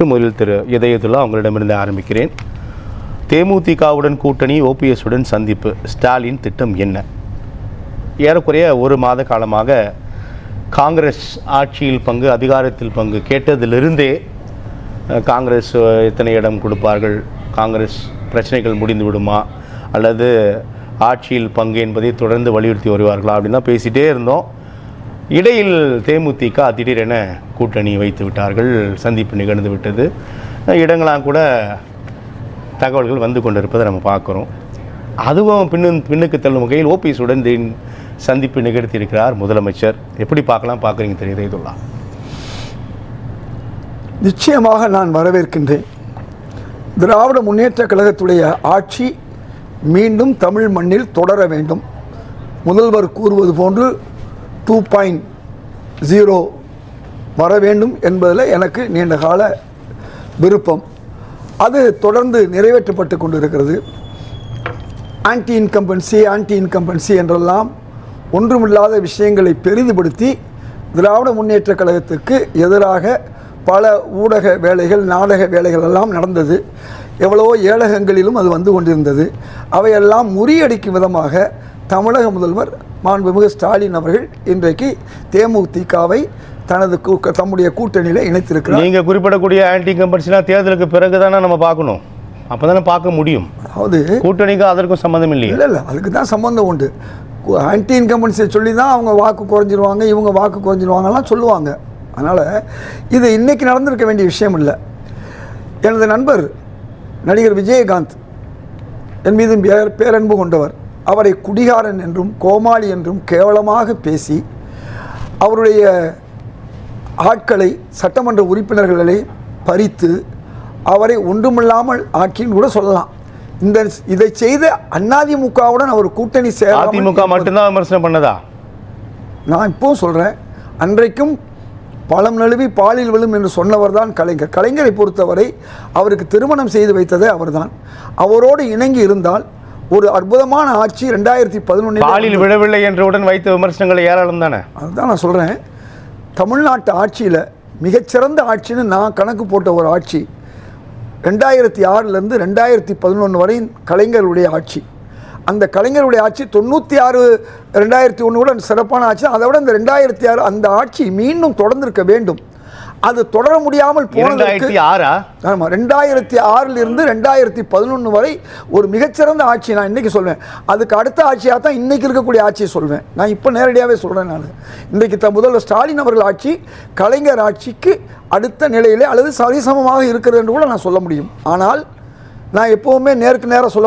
முதலில் திரு இதயத்துல்லா உங்களிடமிருந்து ஆரம்பிக்கிறேன். தேமுதிகவுடன் கூட்டணி, ஓபிஎஸ்ஸுடன் சந்திப்பு, ஸ்டாலின் திட்டம் என்ன? ஏறக்குறைய ஒரு மாத காலமாக காங்கிரஸ் ஆட்சியில் பங்கு, அதிகாரத்தில் பங்கு கேட்டதிலிருந்தே காங்கிரஸ் எத்தனை இடம் கொடுப்பார்கள், காங்கிரஸ் பிரச்சனைகள் முடிந்து விடுமா, அல்லது ஆட்சியில் பங்கு என்பதை தொடர்ந்து வலியுறுத்தி வருவார்களா அப்படின்னு தான் பேசிகிட்டே இருந்தோம். இடையில் தேமுதிக திடீரென கூட்டணி வைத்து விட்டார்கள், சந்திப்பு நிகழ்ந்து விட்டது. இடங்களாம் கூட தகவல்கள் வந்து கொண்டிருப்பதை நம்ம பார்க்குறோம். அதுவும் பின்னுக்கு தள்ளும் வகையில் ஓபிஎஸ்ஸுடன் சந்திப்பு நிகழ்த்தியிருக்கிறார் முதலமைச்சர். எப்படி பார்க்குறீங்க தெரியுது இதெல்லாம்? நிச்சயமாக நான் வரவேற்கின்றேன். திராவிட முன்னேற்ற கழகத்துடைய ஆட்சி மீண்டும் தமிழ் மண்ணில் தொடர வேண்டும். முதல்வர் கூறுவது போன்று 2.0 வர வேண்டும் என்பதில் எனக்கு நீண்ட கால விருப்பம். அது தொடர்ந்து நிறைவேற்றப்பட்டு கொண்டிருக்கிறது. ஆன்டி இன்கம்பன்சி என்றெல்லாம் ஒன்றுமில்லாத விஷயங்களை பெரிதுபடுத்தி திராவிட முன்னேற்ற கழகத்துக்கு எதிராக பல ஊடக வேலைகள், நாடக வேலைகள் எல்லாம் நடந்தது. எவ்வளவோ ஏழகங்களிலும் அது வந்து கொண்டிருந்தது. அவையெல்லாம் முறியடிக்கும் விதமாக தமிழக முதல்வர் மாண்புமிகு ஸ்டாலின் அவர்கள் இன்றைக்கு தேமுதிகவை தம்முடைய கூட்டணியில் இணைத்திருக்கிறார். நீங்கள் குறிப்பிடக்கூடிய ஆன்டி இன்கம்பன்சினா தேர்தலுக்கு பிறகு தானே நம்ம பார்க்கணும், அப்போ தானே பார்க்க முடியும். அதாவது கூட்டணிக்கு அதற்கும் சம்மந்தம் இல்லை. இல்லை, அதுக்கு தான் சம்மந்தம் உண்டு. ஆன்டி இன்கம்பன்சியை சொல்லி தான் அவங்க வாக்கு குறைஞ்சிருவாங்க, இவங்க வாக்கு குறைஞ்சிருவாங்கலாம் சொல்லுவாங்க. அதனால் இது இன்றைக்கி நடந்திருக்க வேண்டிய விஷயம் இல்லை. எனது நண்பர் நடிகர் விஜயகாந்த் என் மீது பேரன்பு கொண்டவர். அவரை குடிகாரன் என்றும் கோமாளி என்றும் கேவலமாக பேசி அவருடைய ஆட்களை, சட்டமன்ற உறுப்பினர்களை பறித்து அவரை ஒன்றுமில்லாமல் ஆக்கின்னு கூட சொல்லலாம். இதை செய்த அதிமுகவுடன் அவர் கூட்டணி அதிமுக மட்டும்தான் விமர்சனம் பண்ணதா? நான் இப்போவும் சொல்கிறேன், அன்றைக்கும் பழம் நழுவி பாலில் விழும் என்று சொன்னவர் தான் கலைஞர். கலைஞரை பொறுத்தவரை அவருக்கு திருமணம் செய்து வைத்ததே அவர்தான். அவரோடு இணங்கி இருந்தால் ஒரு அற்புதமான ஆட்சி 2011 பாலில் விழவில்லை என்றவுடன் வைத்த விமர்சனங்கள் ஏராளம் தானே. அதுதான் நான் சொல்கிறேன். தமிழ்நாட்டு ஆட்சியில் மிகச்சிறந்த ஆட்சின்னு நான் கணக்கு போட்ட ஒரு ஆட்சி 2006 2011 வரை கலைஞருடைய ஆட்சி. அந்த கலைஞருடைய ஆட்சி 96 2001 கூட சிறப்பான ஆட்சி. அதை விட இந்த 2006 அந்த ஆட்சி மீண்டும் தொடர்ந்திருக்க வேண்டும். அது தொடர முடியாமல் போனதற்கு 2006 2011 வரை ஒரு மிகச்சிறந்த ஆட்சி நான் இன்றைக்கி சொல்வேன். அதுக்கு அடுத்த ஆட்சியாக தான் இன்றைக்கி இருக்கக்கூடிய ஆட்சியை சொல்வேன். நான் இப்போ நேரடியாகவே சொல்கிறேன். நான் இன்றைக்கு முதல்வர் ஸ்டாலின் அவர்கள் ஆட்சி கலைஞர் ஆட்சிக்கு அடுத்த நிலையிலே அல்லது சரிசமமாக இருக்கிறது என்று கூட நான் சொல்ல முடியும். ஆனால் நான் எப்போவுமே நேருக்கு நேராக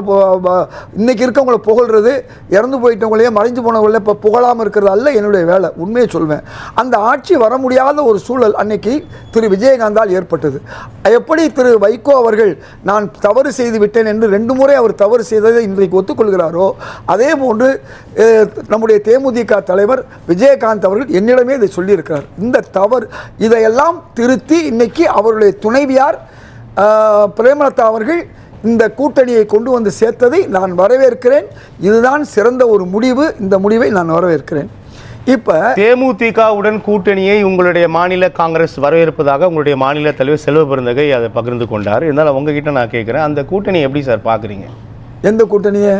இன்றைக்கி இருக்கவங்களை புகழ்கிறது, இறந்து போயிட்டவங்களையே மறைஞ்சு போனவங்களே இப்போ புகழாமல் இருக்கிறது அல்ல என்னுடைய வேலை. உண்மையை சொல்வேன். அந்த ஆட்சி வர முடியாத ஒரு சூழல் அன்னைக்கு திரு விஜயகாந்தால் ஏற்பட்டது. எப்படி திரு வைகோ அவர்கள் நான் தவறு செய்து விட்டேன் என்று 2 முறை அவர் தவறு செய்ததை இன்றைக்கு ஒத்துக்கொள்கிறாரோ, அதே போன்று நம்முடைய தேமுதிக தலைவர் விஜயகாந்த் அவர்கள் என்னிடமே இதை சொல்லியிருக்கிறார். இந்த தவறு இதையெல்லாம் திருத்தி இன்னைக்கு அவருடைய துணைவியார் பிரேமலதா அவர்கள் இந்த கூட்டணியை கொண்டு வந்து சேர்த்ததை நான் வரவேற்கிறேன். இதுதான் சிறந்த ஒரு முடிவு. இந்த முடிவை நான் வரவேற்கிறேன். இப்போ தேமுதிகவுடன் கூட்டணியை உங்களுடைய மாநில காங்கிரஸ் வரவேற்பதாக உங்களுடைய மாநில தலைவர் செல்வ பெருந்தகை அதை பகிர்ந்து கொண்டார். இருந்தாலும் உங்ககிட்ட நான் கேட்குறேன், அந்த கூட்டணி எப்படி சார் பார்க்குறீங்க? எந்த கூட்டணியை?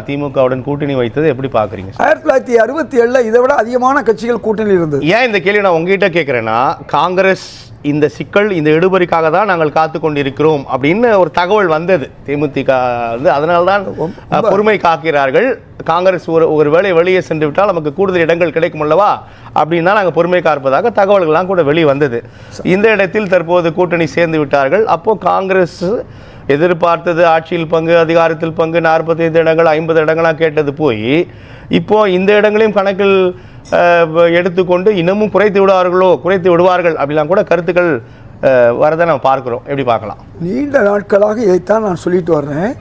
திமுகவுடன் கூட்டணி வைத்தது எப்படி பார்க்குறீங்க? 1967 இதை விட அதிகமான கட்சிகள் கூட்டணியில் இருந்தது. ஏன் இந்த கேள்வி நான் உங்ககிட்ட கேட்குறேன்னா, காங்கிரஸ் இந்த சிக்கல், இந்த இடுபறிக்காக தான் நாங்கள் காத்து கொண்டிருக்கிறோம் அப்படின்னு ஒரு தகவல் வந்தது தேமுதிக அதனால்தான் பொறுமை காக்கிறார்கள். காங்கிரஸ் ஒரு வேளை வெளியே சென்று விட்டால் நமக்கு கூடுதல் இடங்கள் கிடைக்கும் அல்லவா அப்படின்னா நாங்கள் பொறுமை காப்பதாக தகவல்கள்லாம் கூட வெளியே வந்தது. இந்த இடத்தில் தற்போது கூட்டணி சேர்ந்து விட்டார்கள். அப்போது காங்கிரஸ் எதிர்பார்த்தது ஆட்சியில் பங்கு, அதிகாரத்தில் பங்கு, 45 இடங்கள் 50 இடங்களாக கேட்டது போய் இப்போது இந்த இடங்களையும் கணக்கில் எடுத்துக்கொண்டு இன்னமும் குறைத்து விடுவார்கள் அப்படிலாம் கூட கருத்துக்கள் வரதை நம்ம பார்க்குறோம். எப்படி பார்க்கலாம்? நீண்ட நாட்களாக இதைத்தான் நான் சொல்லிட்டு வர்றேன்.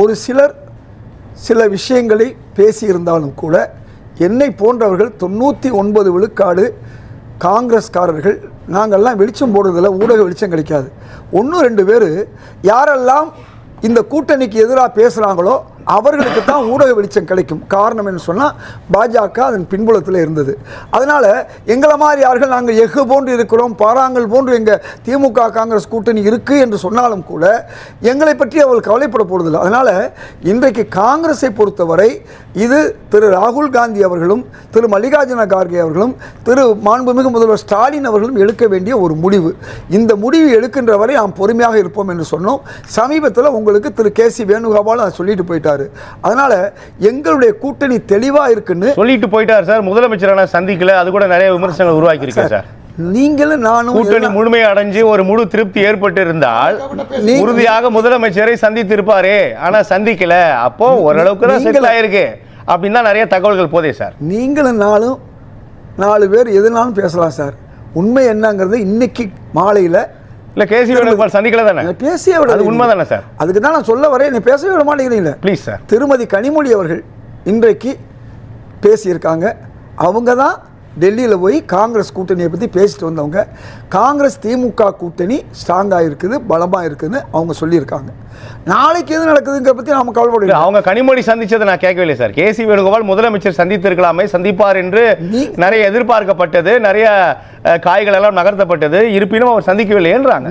ஒரு சிலர் சில விஷயங்களை பேசியிருந்தாலும் கூட என்னை போன்றவர்கள் 99 விழுக்காடு காங்கிரஸ்காரர்கள் நாங்கள்லாம் வெளிச்சம் போடுறதில்ல, ஊடக வெளிச்சம் கிடைக்காது. 1-2 பேர் யாரெல்லாம் இந்த கூட்டணிக்கு எதிராக பேசுகிறாங்களோ அவர்களுக்கு தான் ஊடக வெளிச்சம் கிடைக்கும். காரணம் என்ன சொன்னால் பாஜக அதன் பின்புலத்தில் இருந்தது. அதனால் எங்களை மாதிரி யார்கள் நாங்கள் எஃகு போன்று இருக்கிறோம், பாறாங்கல் போன்று எங்கள் திமுக காங்கிரஸ் கூட்டணி இருக்குது என்று சொன்னாலும் கூட எங்களை பற்றி அவர்கள் கவலைப்பட போவதில்லை. அதனால் இன்றைக்கு காங்கிரஸை பொறுத்தவரை இது திரு ராகுல் காந்தி அவர்களும் திரு மல்லிகார்ஜுன கார்கே அவர்களும் திரு மாண்புமிகு முதல்வர் ஸ்டாலின் அவர்களும் எடுக்க வேண்டிய ஒரு முடிவு. இந்த முடிவு எடுக்கின்ற வரை நாம் பொறுமையாக இருப்போம் என்று சொன்னோம். சமீபத்தில் உங்களுக்கு திரு கே.சி. வேணுகோபால் அதை சொல்லிட்டு போயிட்டாரு. அதனால எங்களுடைய கூட்டணி தெளிவா இருக்குன்னு சொல்லிட்டு போயிட்டார் சார். முதலமைச்சரான சந்திக்கல, அது கூட நிறைய விமர்சனங்கள் உருவாக்கி இருக்கேன் சார். நீங்களும் நானும் கூட்டணி முழுமையை அடைஞ்சு ஒரு முழு திருப்தி ஏற்பட்டு இருந்தால் உறுதியாக முதலமைச்சரை சந்தித்து இருப்பாரே, ஆனா சந்திக்கல. அப்போ ஓரளவுக்கு தான் செட்டில் ஆயிருக்கு அப்படின்னு தான் நிறைய தகவல்கள் போதே சார். நீங்களும் நானும் 4 பேர் எதுனாலும் பேசலாம் சார். உண்மை என்னங்கிறது இன்னைக்கு மாலையில இல்ல கே.சி. வேணுகோபால் சந்திக்கல தானே, பேசிய விட அது உண்மை தானே சார். அதுக்கு தான் நான் சொல்ல வரேன், என்னை பேசவே விட மாட்டேங்கிறீங்களே ப்ளீஸ் சார். திருமதி கனிமொழி அவர்கள் இன்றைக்கு பேசியிருக்காங்க. அவங்க தான் டெல்லியில் போய் காங்கிரஸ் கூட்டணியை பற்றி பேசிட்டு வந்தவங்க. காங்கிரஸ் திமுக கூட்டணி ஸ்ட்ராங்காக இருக்குது, பலமாக இருக்குதுன்னு அவங்க சொல்லியிருக்காங்க. நாளைக்கு எது நடக்குதுங்கிற பற்றி நாம கவலைப்பட. அவங்க கனிமொழி சந்திச்சதை நான் கேட்கவில்லை சார். கே.சி. வேணுகோபால் முதலமைச்சர் சந்தித்திருக்கலாமே, சந்திப்பார் என்று நிறைய எதிர்பார்க்கப்பட்டது, நிறைய காய்கள் எல்லாம் நகர்த்தப்பட்டது. இருப்பினும் அவர் சந்திக்கவில்லை என்றாங்க.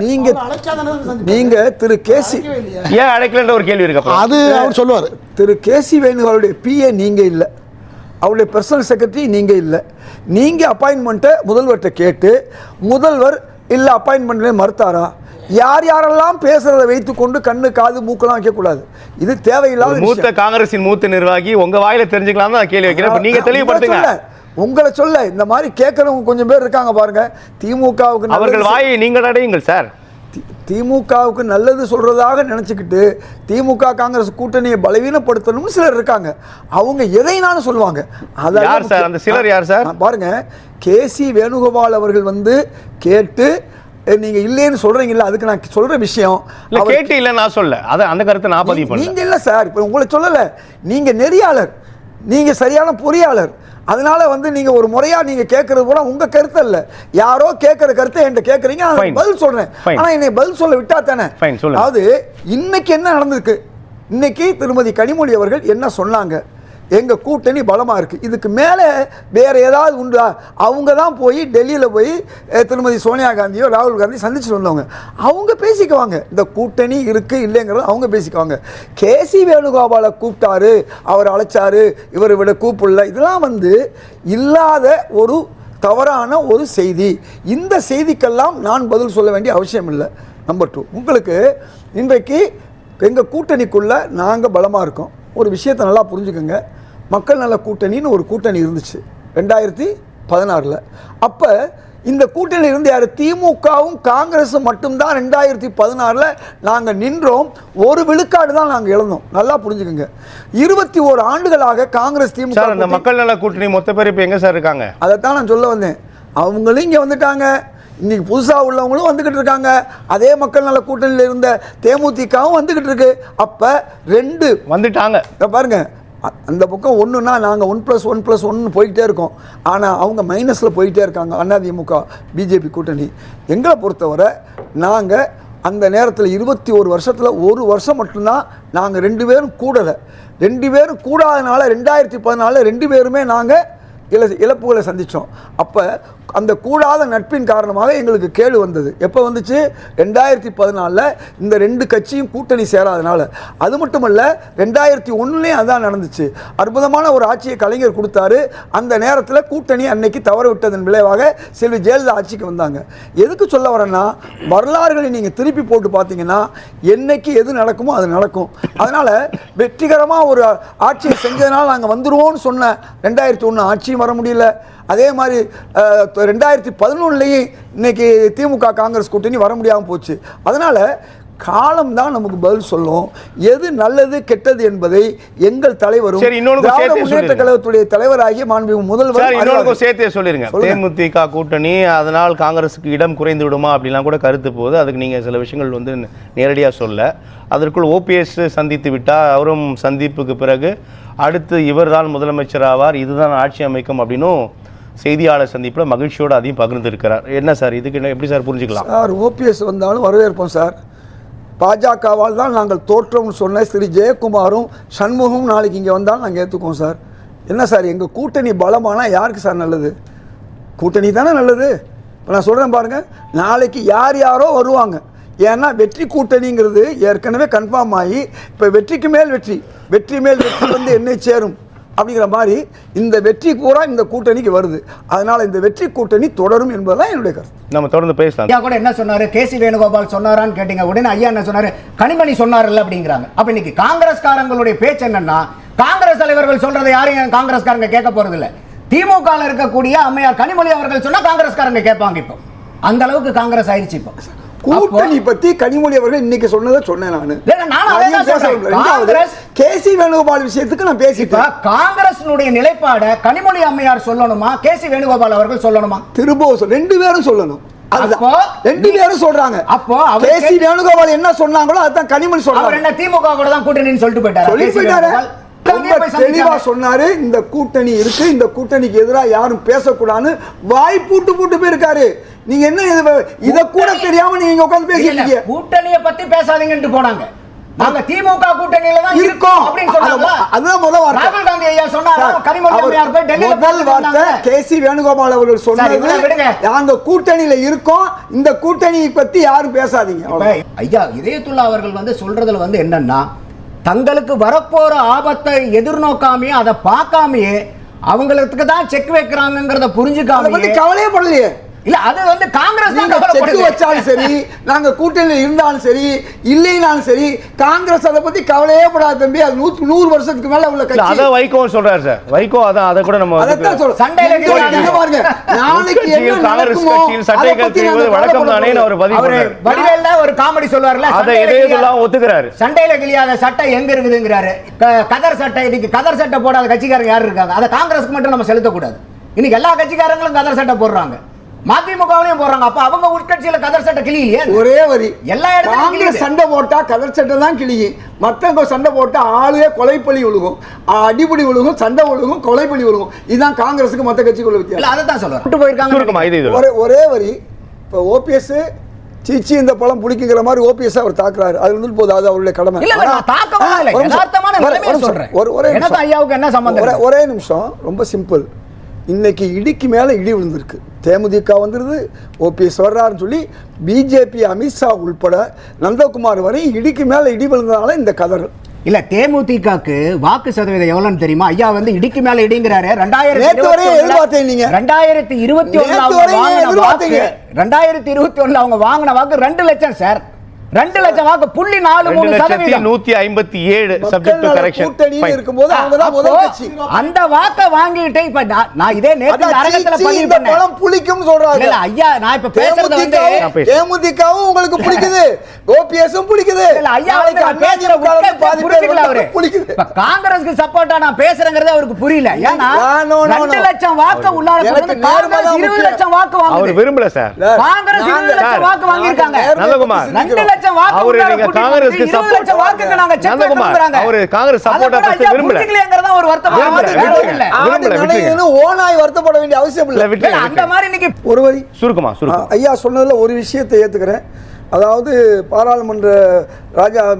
நீங்க திரு கே.சி. ஏன் அழைக்கலன்ற ஒரு கேள்வி இருக்கு. அது அவர் சொல்லுவார். திரு கே.சி. வேணுகோபாலுடைய பிஏ நீங்க இல்லை, அவருடைய பர்சனல் செக்ரட்டரி நீங்க இல்லை. நீங்க அப்பாயின்மெண்ட்டை முதல்வர்கிட்ட கேட்டு முதல்வர் இல்லை அப்பாயின்மெண்ட்ல மறுத்தாரா? யார் யாரெல்லாம் பேசுறதை வைத்துக்கொண்டு கண்ணு காது மூக்கெல்லாம் வைக்கக்கூடாது. இது தேவையில்லாத. மூத்த காங்கிரசின் மூத்த நிர்வாகி உங்க வாயில தெரிஞ்சுக்கலாம் தான் கேள்வி வைக்கிறேன். நீங்க தெளிவுபடுத்துங்க. உங்களை சொல்ல இந்த மாதிரி கேட்கறவங்க கொஞ்சம் பேர் இருக்காங்க பாருங்க. திமுகவுக்கு அவர்கள் வாயை நீங்கள் அடையுங்கள் சார். திமுகவுக்கு நல்லது சொல்றதாக நினைச்சுக்கிட்டு திமுக காங்கிரஸ் கூட்டணியை பலவீனப்படுத்தணும்னு சிலர் இருக்காங்க. அவங்க எதைனாலும் சொல்லுவாங்க. யார் சார் அந்த சிலர்? யார் சார்? பாருங்க, கே.சி. வேணுகோபால் அவர்கள் வந்து கேட்டு நீங்க இல்லைன்னு சொல்றீங்கல்ல, அதுக்கு நான் சொல்ற விஷயம் கேட்டு இல்லை நான் சொல்ல, அந்த கருத்தை நான் பதிவு பண்ணேன். நீங்க இல்ல சார், இப்ப உங்களை சொல்லல, நீங்க நெறியாளர், நீங்க சரியான பொறியாளர். அதனால வந்து நீங்க ஒரு முறையா நீங்க கேட்கறது கூட உங்க கருத்து இல்ல, யாரோ கேட்கற கருத்தை என்கிட்ட கேட்கறீங்க, பதில் சொல்றேன். ஆனா என்னை பதில் சொல்ல விட்டா தானே. அதாவது இன்னைக்கு என்ன நடந்திருக்கு, இன்னைக்கு திருமதி கனிமொழி அவர்கள் என்ன சொன்னாங்க? எங்க கூட்டணி பலமா இருக்கு. இதுக்கு மேல வேற ஏதாவது உண்டா? அவங்க தான் போய் டெல்லியில போய் திருமதி சோனியா காந்தியோ ராகுல் காந்தி சந்திச்சு வந்தவங்க. அவங்க பேசிக்குவாங்க, இந்த கூட்டணி இருக்கு இல்லைங்கிறது அவங்க பேசிக்குவாங்க. கே.சி. வேணுகோபாலை கூப்பிட்டாரு, அவர் அழைச்சாரு, இவர் விட கூப்பிடல, இதெல்லாம் வந்து இல்லாத ஒரு தவறான ஒரு செய்தி. இந்த செய்திக்கெல்லாம் நான் பதில் சொல்ல வேண்டிய அவசியம் இல்லை. நம்பர் 2, உங்களுக்கு இன்றைக்கு எங்கள் கூட்டணிக்குள்ள நாங்கள் பலமாக இருக்கோம். ஒரு விஷயத்தை நல்லா புரிஞ்சுக்கோங்க. மக்கள் நல கூட்டணின்னு ஒரு கூட்டணி இருந்துச்சு 2016. அப்போ இந்த கூட்டணி இருந்து யார்? திமுகவும் காங்கிரஸும் மட்டும்தான் 2016 நாங்கள் நின்றோம். ஒரு விழுக்காடு தான் நாங்கள் இழந்தோம். நல்லா புரிஞ்சுக்கோங்க. 21 ஆண்டுகளாக காங்கிரஸ் திமுக அந்த மக்கள் நல கூட்டணி மொத்த பேர் இப்போ எங்கே சார் இருக்காங்க? அதைத்தான் நான் சொல்ல வந்தேன். அவங்களும் இங்கே வந்துட்டாங்க, இன்னைக்கு புதுசாக உள்ளவங்களும் வந்துக்கிட்டு இருக்காங்க. அதே மக்கள் நல கூட்டணியில் இருந்த தேமுதிகவும் வந்துக்கிட்டு இருக்கு. அப்போ 2 வந்துட்டாங்க பாருங்க. அந்த பக்கம் ஒன்றுனா நாங்கள் 1+1+1 போய்கிட்டே இருக்கோம். ஆனால் அவங்க மைனஸில் போயிட்டே இருக்காங்க. அதிமுக பிஜேபி கூட்டணி. எங்களை பொறுத்தவரை நாங்கள் அந்த நேரத்தில் 21 வருஷத்தில் 1 வருஷம் மட்டும்தான் நாங்கள் 2 பேரும் கூடலை. 2 பேரும் கூடாதனால 2014 2 பேருமே நாங்கள் இழப்புகளை சந்தித்தோம். அப்போ அந்த கூடாத நட்பின் காரணமாக எங்களுக்கு கேடு வந்தது. எப்போ வந்துச்சு? 2014 இந்த 2 கட்சியும் கூட்டணி சேராதனால. அது மட்டுமல்ல, 2001 அதான் நடந்துச்சு. அற்புதமான ஒரு ஆட்சியை கலைஞர் கொடுத்தாரு. அந்த நேரத்தில் கூட்டணி அன்னைக்கு தவற விட்டதன் விளைவாக செல்வி ஜெயலலிதா ஆட்சிக்கு வந்தாங்க. எதுக்கு சொல்ல வரேன்னா, வரலாறுகளை நீங்கள் திருப்பி போட்டு பார்த்தீங்கன்னா என்னைக்கு எது நடக்குமோ அது நடக்கும். அதனால் வெற்றிகரமாக ஒரு ஆட்சியை செஞ்சதுனால நாங்கள் வந்துடுவோம்னு சொன்ன 2001 ஆட்சியும் வர முடியல. அதே மாதிரி 2011 இன்னைக்கு திமுக காங்கிரஸ் கூட்டணி வர முடியாமல் போச்சு. அதனால காலம்தான் நமக்கு பதில் சொல்லும், எது நல்லது கெட்டது என்பதை எங்கள் தலைவரும் முன்னேற்ற கழகத்துடைய தலைவராகிய மாண்புமிகு முதல்வர் சேர்த்தே சொல்லிருங்க. தேமுதிக கூட்டணி அதனால் காங்கிரஸுக்கு இடம் குறைந்து விடுமா அப்படிலாம் கூட கருத்து போகுது. அதுக்கு நீங்க சில விஷயங்கள் வந்து நேரடியாக சொல்ல, அதற்குள் ஓபிஎஸ் சந்தித்து விட்டால் அவரும் சந்திப்புக்கு பிறகு அடுத்து இவர் தான் முதலமைச்சர் ஆவார், இதுதான் ஆட்சி அமைக்கும் அப்படின்னும் செய்தியாளர் சந்திப்பில் மகிழ்ச்சியோடு அதையும் பகிர்ந்து இருக்கிறார். என்ன சார் இதுக்கு எப்படி சார் புரிஞ்சுக்கலாம்? சார் ஓபிஎஸ் வந்தாலும் வரவேற்போம் சார். பாஜகவால் தான் நாங்கள் தோற்றோம்னு சொன்ன திரு ஜெயக்குமாரும் சண்முகம் நாளைக்கு இங்கே வந்தாலும் நாங்கள் ஏற்றுக்குவோம் சார். என்ன சார் எங்கள் கூட்டணி பலமானால் யாருக்கு சார் நல்லது? கூட்டணி தானே நல்லது. இப்போ நான் சொல்கிறேன் பாருங்கள், நாளைக்கு யார் யாரோ வருவாங்க. ஏன்னா வெற்றி கூட்டணிங்கிறது ஏற்கனவே கன்ஃபார்ம் ஆகி இப்போ வெற்றிக்கு மேல் வெற்றி, வெற்றி மேல் வெற்றி வந்து என்னை சேரும் அப்படிங்கிற மாதிரி இந்த வெற்றி பூரா இந்த கூட்டணிக்கு வருது. அதனால் இந்த வெற்றி கூட்டணி தொடரும் என்பதுதான் என்னுடைய கருத்து. நம்ம தொடர்ந்து பேசலாம். ஐயா கூட என்ன சொன்னாரு, கேசி வேணுகோபால் சொன்னாரான்னு கேட்டீங்க. உடனே ஐயா என்ன சொன்னாரு, கனிமொழி சொன்னார்ல அப்படிங்கிறாங்க. அப்ப இன்னைக்கு காங்கிரஸ்காரங்களுடைய பேச்சு என்னன்னா, காங்கிரஸ் தலைவர்கள் சொல்றதை யாரும் காங்கிரஸ்காரங்க கேட்க போறது இல்ல. திமுக இருக்கக்கூடிய அம்மையார் கனிமொழி அவர்கள் சொன்னா காங்கிரஸ்காரங்க கேட்பாங்க. இப்போ அந்த அளவுக்கு காங்கிரஸ் ஆயிடுச்சு. இப்போ கூட்டணி பத்தி கனிமொழி அவர்கள் இன்னைக்கு சொன்னதை சொன்னேன் நான். கேசி வேணுகோபால் விஷயத்துக்கு நான் பேசிட்டேன். காங்கிரஸ் நிலைப்பாட கனிமொழி அம்மையார் சொல்லணுமா, கேசி வேணுகோபால் அவர்கள் சொல்லணுமா? திரும்ப ரெண்டு பேரும் சொல்லணும். ரெண்டு பேரும் சொல்றாங்க. அப்போ கேசி வேணுகோபால் என்ன சொன்னாங்களோ அதான் கனிமொழி சொல்றாங்க. என்ன திமுக கூட தான் கூட்டணின்னு சொல்லிட்டு போயிட்டாரு. தெளிவா சொன்னாரு, இந்த கூட்டணி இருக்கு, இந்த கூட்டணிக்கு எதிராக யாரும் பேசக்கூடாதுன்னு வாய் பூட்டு போயிருக்காரு. நீங்க என்ன இத கூட தெரியாம நீங்க உட்கார்ந்து பேசிட்டீங்க. கூட்டணியை பத்தி பேசாதீங்கன்னு போனாங்க. நாங்க திமுக கூட்டணியில தான் இருக்கோம் அப்படின்னு சொன்னாங்க. அதுதான் முதல் வார்த்தை. ராகுல் காந்தி ஐயா சொன்னாரு, கனிமொழி அம்மையார் போய் டெல்லியில முதல் வார்த்தை கேசி வேணுகோபால் அவர்கள் சொன்னது, நாங்க கூட்டணியில இருக்கோம், இந்த கூட்டணியை பத்தி யாரும் பேசாதீங்க. ஐயா இதயத்துல்லா அவர்கள் வந்து சொல்றதுல வந்து என்னன்னா, தங்களுக்கு வரப்போற ஆபத்தை எதிர்நோக்காமையே அதை பார்க்காமையே அவங்களுக்கு தான் செக் வைக்கிறாங்கிறத புரிஞ்சுக்காம கவலையே படலையே. இல்ல அது வந்து காங்கிரஸ் செக் வச்சாலும் சரி, நாங்க கூட்டணியில இருந்தாலும் சரி இல்லைனாலும் சரி, காங்கிரஸ் அதை பத்தி கவலையே படாத தம்பி. அது 100 வருஷத்துக்கு மேல உள்ள கட்சி. அத வைகோ சொல்றாரு சார். வைகோ அத கூட நம்ம சண்டையில பாருங்க, நாளைக்கு என்ன நடக்குமோ சட்டை கல்விவது வழக்கம் தானே ஒரு பதிவு. வடிவேல்ல ஒரு காமெடி சொல்வார்ல, அத எதையெல்லாம் ஒத்துக்கறாரு. சண்டையில கிளியாத சட்டை எங்க இருக்குதுங்கறாரு. கதர் சட்டை, இன்னைக்கு கதர் சட்டை போடாத கட்சிக்காரங்க யாரு இருக்காங்க? அத காங்கிரஸ்க்கு மட்டும் நம்ம செலுத்த கூடாது. இன்னைக்கு எல்லா கட்சிக்காரங்களும் கதர் சட்டை போடுறாங்க, மதிமுகவையும் போறாங்க. அப்ப அவங்க உட்கட்சியில கதர் சட்டை கிளியிலே. ஒரே வரி, எல்லா இடத்துலயும் சண்டை போட்டா கதர் சட்டை தான் கிளியும், மத்தவங்க சண்டை போட்டா ஆளுவே கொலைப்பலி விழுகும், அடிப்படி விழுகும், சண்டை விழுகும், கொலைப்பலி விழுகும். இதுதான் காங்கிரஸுக்கு மத்த கட்சிக்குள்ள வித்தியாசம். அதான் சொல்றேன். ஒரே வரி. இப்ப ஓபிஎஸ் சீச்சி இந்த பழம் புடிக்குங்கிற மாதிரி ஓபிஎஸ் அவர் தாக்குறாரு. அது வந்து போது, அது அவருடைய கடமை. ஒரே நிமிஷம், ரொம்ப சிம்பிள். இன்னைக்கு இடிக்கு மேல இடி விழுந்திருக்கு. தேமுதிக வந்துருது, ஓபிஎஸ் வர்றாருன்னு சொல்லி பிஜேபி அமித்ஷா உள்பட நந்தகுமார் வரை இடிக்கு மேல இடி விழுந்ததால இந்த கதறல். இல்ல தேமுதிகக்கு வாக்கு சதவீதம் எவ்வளவு தெரியுமா? ஐயா வந்து இடிக்கு மேல இடிங்கிறாரு. 2021 அவங்க வாங்கின வாக்கு 2 லட்சம் சார். 2 லட்சம் வாக்கு 0.43%. சப்ஜெக்ட் டு கரெக்ஷன் கூட்டணியில் இருக்கும்போது அவங்க தான் முதல் கட்சி. அந்த வாக்க வாங்கிட்டு இப்ப நான் இதே நேத்து அரங்கத்துல பதிவு பண்ணேன். பழம் புளிக்கும் சொல்றாங்க. இல்ல ஐயா, நான் இப்ப பேசுறது வந்து தேமுதிகவும் உங்களுக்கு பிடிக்குது, ஓபிஎஸும் பிடிக்குது. இல்ல ஐயா வந்து பேசுற புரிஞ்சுக்கல அவரு. இப்ப காங்கிரஸ்க்கு சப்போர்ட்டா நான் பேசுறேங்கிறது அவருக்கு புரியல. ஏன்னா 2 லட்சம் வாக்கு உள்ளார போறது, காங்கிரஸ் 20 லட்சம் வாக்கு வாங்குது. அவர் விரும்பல சார். காங்கிரஸ் 20 லட்சம் வாக்கு வாங்கிருக்காங்க. நந்தகுமார் 2 லட்சம் வாக்கு அவரு நீங்க காங்கிரஸ்க்கு சப்போர்ட் வாக்குக்கு நாங்க செக் பண்றாங்க. அவரு காங்கிரஸ் சப்போர்ட்டா பேச விரும்பல. புரிஞ்சுக்கலங்கறத ஒரு வருத்தம் இல்ல. ஓனாய் வருத்தப்பட வேண்டிய அவசியம் இல்ல. அந்த மாதிரி இன்னைக்கு ஒரு வரி சுருக்கமா ஐயா சொன்னதுல ஒரு விஷயத்தை ஏத்துக்கிறேன். அதாவது பாராளுமன்ற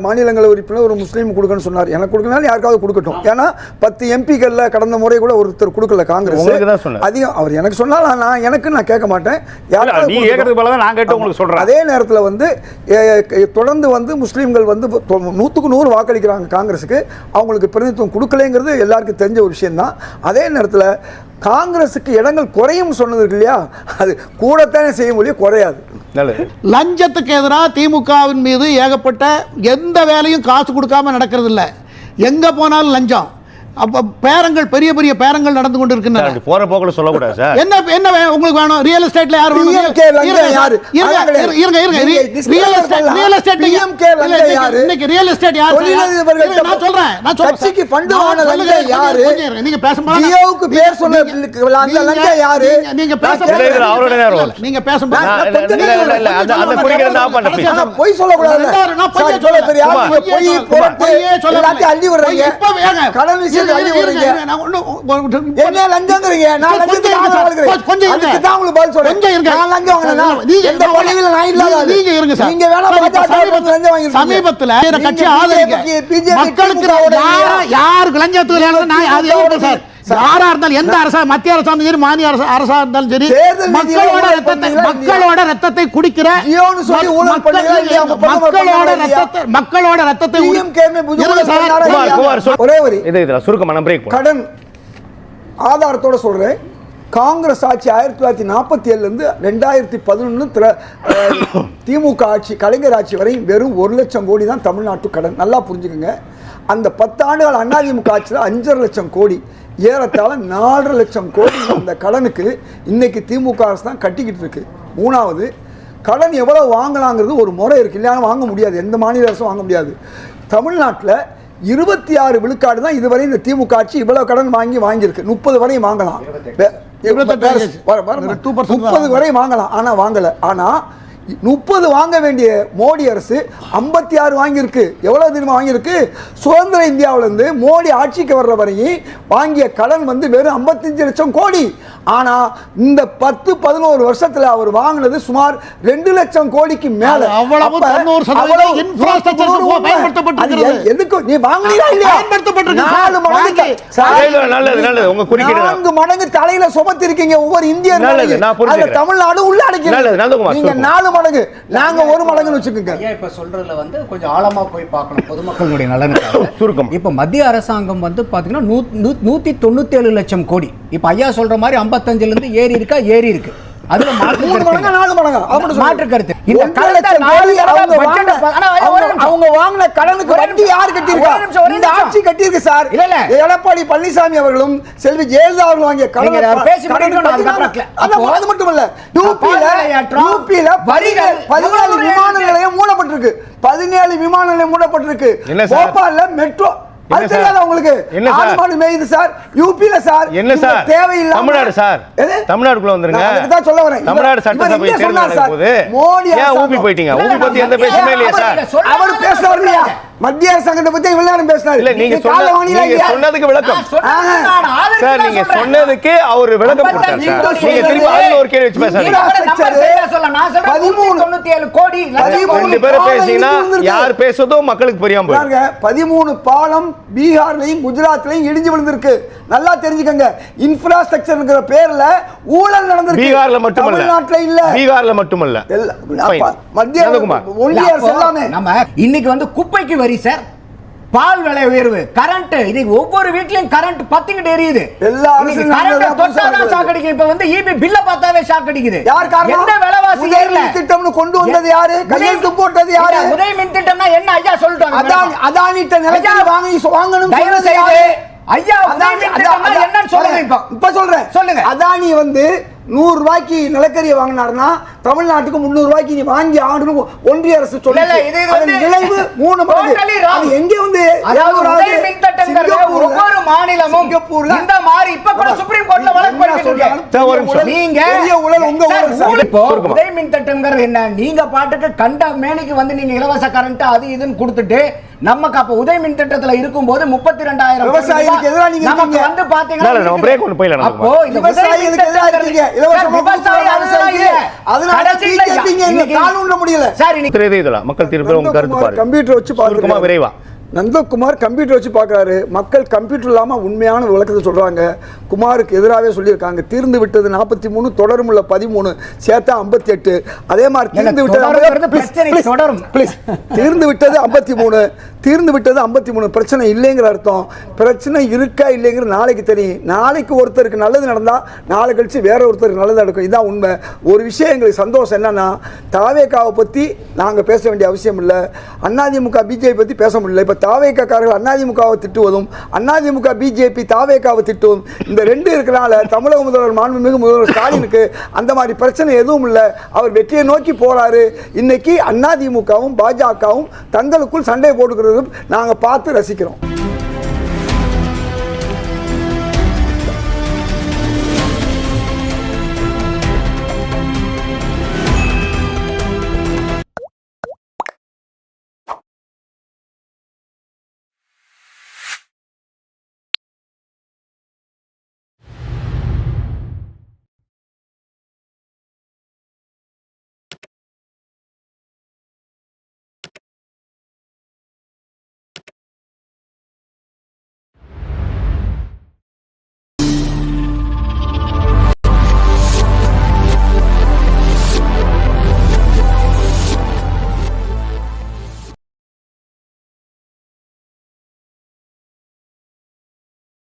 மாநிலங்களவை உறுப்பினர் ஒரு முஸ்லீம் கொடுக்கணும்னு சொன்னார். எனக்கு கொடுக்கணும், யாருக்காவது கொடுக்கட்டும். ஏன்னா 10 எம்பிக்கள்ல கடந்த முறை கூட ஒருத்தர் கொடுக்கல காங்கிரஸ். அதிகம் அவர் எனக்கு சொன்னால் நான் கேட்க மாட்டேன். அதே நேரத்தில் வந்து தொடர்ந்து வந்து முஸ்லீம்கள் வந்து 100க்கு 100 வாக்களிக்கிறாங்க காங்கிரஸுக்கு. அவங்களுக்கு பிரதிநிதித்துவம் கொடுக்கலைங்கிறது எல்லாருக்கும் தெரிஞ்ச ஒரு விஷயம் தான். அதே நேரத்தில் காங்கிரஸுக்கு இடங்கள் குறையும் சொன்னது இருக்கு இல்லையா, அது கூடத்தானே செய்ய முடியும், குறையாது. லஞ்சத்துக்கு எதிராக திமுகவின் மீது ஏகப்பட்ட எந்த வேலையும் காசு கொடுக்காம நடக்கிறது இல்லை. எங்க போனாலும் லஞ்சம். அப்ப பேரங்கள், பெரிய பெரிய பேரங்கள் நடந்து கொண்டு இருக்கின்றன. போற போக்குல சொல்லக்கூடாது சார். என்ன உங்களுக்கு வேணும்? ரியல் எஸ்டேட்ல யார் வேணும்? ரியல் எஸ்டேட் இன்னைக்கு ரியல் எஸ்டேட் யார்? நான் சொல்றேன் கட்சிக்கு ஃபண்ட் வாங்குன லஞ்சம் யாரு? நீங்க பேசும்போது ஜியோவுக்கு பேர் சொன்ன அந்த லஞ்சம் யாரு? நீங்க பேசும்போது அவரோட நேரம் நீங்க பேசும்போது இல்ல அந்த புரிகிறது நான் பண்றேன். போய் சொல்ல கூடாது. நான் போய் சொல்ல தெரியாது. போய் போட்டு எல்லாத்தையும் அள்ளி விடுறீங்க. கடன் விஷயம் லஞ்சம் அள்ளி விடுறீங்க. என்ன லஞ்சங்கிறீங்க? நான் லஞ்சத்துக்கு ஆதரவா இருக்கிறேன். அதுக்கு தான் உங்களுக்கு பதில் சொல்றேன். நான் லஞ்சம் வாங்கினா எந்த பதவியில நான் இல்லாத ஆளு. நீங்க இருங்க சார். நீங்க வேணா பாஜக லஞ்சம் வாங்கி சமீபத்துல கட்சி ஆதரிக்க மக்களுக்கு யாருக்கு லஞ்சத்துக்கு நான் அது எவ்வளவு சார் யாரா இருந்தாலும் எந்த அரசா மத்திய அரசா இருந்தாலும் சரி மாநில அரசா இருந்தாலும் சரி மக்களோட ரத்தத்தை குடிக்கிற மக்களோட ரத்தத்தை ஒரே ஒரு சுருக்கமான பிரேக் கடன் ஆதாரத்தோட சொல்றேன். காங்கிரஸ் ஆட்சி 1947 இருந்து 2011 திமுக ஆட்சி கலைஞர் ஆட்சி வரை வெறும் 1 லட்சம் கோடி தான் தமிழ்நாட்டு கடன். நல்லா புரிஞ்சுக்கோங்க. அந்த 10 ஆண்டுகள் அதிமுக ஆட்சியில் 5.5 லட்சம் கோடி, ஏறத்தாழ 4.5 லட்சம் கோடி அந்த கடனுக்கு இன்னைக்கு திமுக அரசு தான் கட்டிக்கிட்டு இருக்கு. மூணாவது, கடன் எவ்வளவு வாங்கலாங்கிறது ஒரு முறை இருக்கு. இல்லைன்னா வாங்க முடியாது, எந்த மாநில அரசும் வாங்க முடியாது. தமிழ்நாட்டில் 26 விழுக்காடு தான் இதுவரை இந்த திமுக ஆட்சி இவ்வளவு கடன் வாங்கியிருக்கு. 30 வரை வாங்கலாம், 30 வரை வாங்கலாம், ஆனா வாங்கல. ஆனா 30 வாங்க வேண்டிய மோடி அரசு 56 வாங்கியிருக்கு. எவ்வளவு தெரியுமா வாங்கியிருக்கு? சுதந்திர இந்தியாவிலிருந்து மோடி ஆட்சிக்கு வர்ற வரையும் வாங்கிய கடன் வந்து வெறும் 55 லட்சம் கோடி. ஆனா இந்த 10-11 வருஷத்துல அவர் வாங்கினது சுமார் 2 லட்சம் கோடிக்கு மேல. எதுக்கு நீ வாங்கினீங்களா இல்லையா? 4 மடங்கு தலையில சுமத்தி இருக்கீங்க ஒவ்வொரு இந்தியர். தமிழ்நாடு உள்ள அடைக்கிறீங்க 4 மடங்கு, நாங்க 1 மடங்குன்னு வச்சுக்கோங்க. இப்ப சொல்றதுல வந்து கொஞ்சம் ஆழமா போய் பார்க்கணும் பொதுமக்களுடைய நலனுக்காக. சுருக்கம், இப்ப மத்திய அரசாங்கம் வந்து பாத்தீங்கன்னா 197 லட்சம் கோடி. இப்ப ஐயா சொல்ற மாதிரி 55ல இருந்து ஏறி இருக்கு. அதுல மாற்று கருத்து. இந்த அவங்க வாங்கின கடனுக்கு வட்டி யார் கட்டியிருக்கா? இந்த ஆட்சி கட்டியிருக்கு சார். எடப்பாடி பழனிசாமி அவர்களும் செல்வி ஜெயலலிதா அவர்களும் வாங்கிய கடன். அது மட்டும் இல்ல, யூபியில 17 விமான நிலையம் மூடப்பட்டிருக்கு. 17 விமான நிலையம் மூடப்பட்டிருக்கு. போபால்ல மெட்ரோ உங்களுக்கு சார். யூபில சார் என்ன சார் தேவையில்லை. தமிழ்நாடு சார், தமிழ்நாடுக்குள்ள வந்துருங்க. அதுக்கு தான் சொல்ல வரேன். தமிழ்நாடு சட்டசபை தேர்தல் நடக்கும்போது மோடி ஏன் ஊபி போயிட்டீங்க? ஊபி பத்தி எந்த பேச்சுமே இல்லையா சார்? அவர் பேசுறாரு இல்லையா? மத்திய அரசாங்கத்தை பத்தி இவ்வளவு நேரம் பேசினாரு. இல்ல, நீங்க சொன்னதுக்கு விளக்கம் சார். நீங்க சொன்னதுக்கு அவர் விளக்கம் கொடுத்தார் சார். நீங்க திருப்பி அதுல ஒரு கேள்வி வச்சு பேசாதீங்க. 1397 கோடி 2 பேர் பேசினா யார் பேசுதோ மக்களுக்கு புரியாம போயிடும். 13 பாலம் பீகார்லயும் குஜராத்லயும் இடிஞ்சு விழுந்திருக்கு. நல்லா தெரிஞ்சுக்கங்க. இன்ஃப்ராஸ்ட்ரக்சர்ங்கிற பேர்ல ஊழல் நடந்திருக்கு. பீகார்ல மட்டுமல்ல, தமிழ்நாட்டுல இல்ல. பீகார்ல மட்டுமல்ல, மத்திய ஒன்றிய அரசு எல்லாமே. நம்ம இன்னைக்கு வந்து குப்பைக்கு வரி சார், பால் விலை உயர்வு, கரண்ட், இன்னைக்கு ஒவ்வொரு வீட்லயும் கரண்ட் பத்திக்கிட்டு எரியுது. இப்ப வந்து ஈபி பில்ல பார்த்தாவே ஷாக் அடிக்குது. யார் காரணம்? எந்த விலைவாசி ஏறல திட்டம்னு கொண்டு வந்தது யாரு? கையெழுத்து போட்டது யாரு? உதய மின் திட்டம்னா என்ன ஐயா சொல்றாங்க? அதானிட்ட நிலத்தை வாங்கணும். தயவு செய்து ஐயா உதய மின் திட்டம்னா என்னன்னு சொல்லுங்க. இப்ப சொல்றேன், சொல்லுங்க. அதானி வந்து 100 ரூபாய்க்கு நிலக்கரியை வாங்கினாருன்னா தமிழ்நாட்டுக்கு 300 ரூபாய்க்கு நீ வாங்கி ஆடணும் ஒன்றிய அரசு சொல்ல. விளைவு 3 மடங்கு. அது எங்க வந்து ஒவ்வொரு மாநிலமும் இந்த மாதிரி இப்ப கூட சுப்ரீம் கோர்ட்ல வழக்கு போயிட்டு நீங்க உதய மின் திட்டம்ங்கிறது என்ன? நீங்க பாட்டுக்கு கண்ட மேனிக்கு வந்து நீங்க இலவச கரண்ட் அது இதுன்னு கொடுத்துட்டு நமக்கு அப்ப உதய மின் திட்டத்துல இருக்கும்போது 32,000 விவசாயிகளுக்கு எதிராக நீங்க நமக்கு வந்து பாத்தீங்கன்னா அப்போ விவசாயிகளுக்கு எதிராக இருக்கீங்க. மக்கள் தீர்ப்பு உங்க கருத்து பாருங்க. கம்ப்யூட்டர் வச்சு பாருங்க விரைவா. நந்தகுமார் கம்ப்யூட்டர் வச்சு பார்க்குறாரு. மக்கள் கம்ப்யூட்டர் இல்லாமல் உண்மையான விளக்கத்தை சொல்கிறாங்க. குமாருக்கு எதிராகவே சொல்லியிருக்காங்க. தீர்ந்து விட்டது 43, தொடருமுள்ள 13, சேர்த்தா 58. அதே மாதிரி தீர்ந்து விட்டது 53, தீர்ந்து விட்டது 53. பிரச்சனை இல்லைங்கிற அர்த்தம். பிரச்சனை இருக்கா இல்லைங்கிற நாளைக்கு தெரியும். நாளைக்கு ஒருத்தருக்கு நல்லது நடந்தால் நாளை கழிச்சு வேற ஒருத்தருக்கு நல்லது நடக்கும். இதுதான் உண்மை. ஒரு விஷயம் எங்களுக்கு சந்தோஷம் என்னன்னா, தாவேகாவை பற்றி நாங்கள் பேச வேண்டிய அவசியம் இல்லை. அதிமுக பிஜேபி பற்றி பேச முடியல. இப்போ தாவேகாரர்கள் அதிமுகவை திட்டுவதும் அதிமுக பிஜேபி தாவேகாவை திட்டுவதும் இந்த 2 இருக்கிறனால தமிழக முதல்வர் மாண்புமிகு முதல்வர் ஸ்டாலினுக்கு அந்த மாதிரி பிரச்சனை எதுவும் இல்லை. அவர் வெற்றியை நோக்கி போறாரு. இன்னைக்கு அதிமுகவும் பாஜகவும் தங்களுக்குள் சண்டை போட்டுக்கிறது நாங்கள் பார்த்து ரசிக்கிறோம்.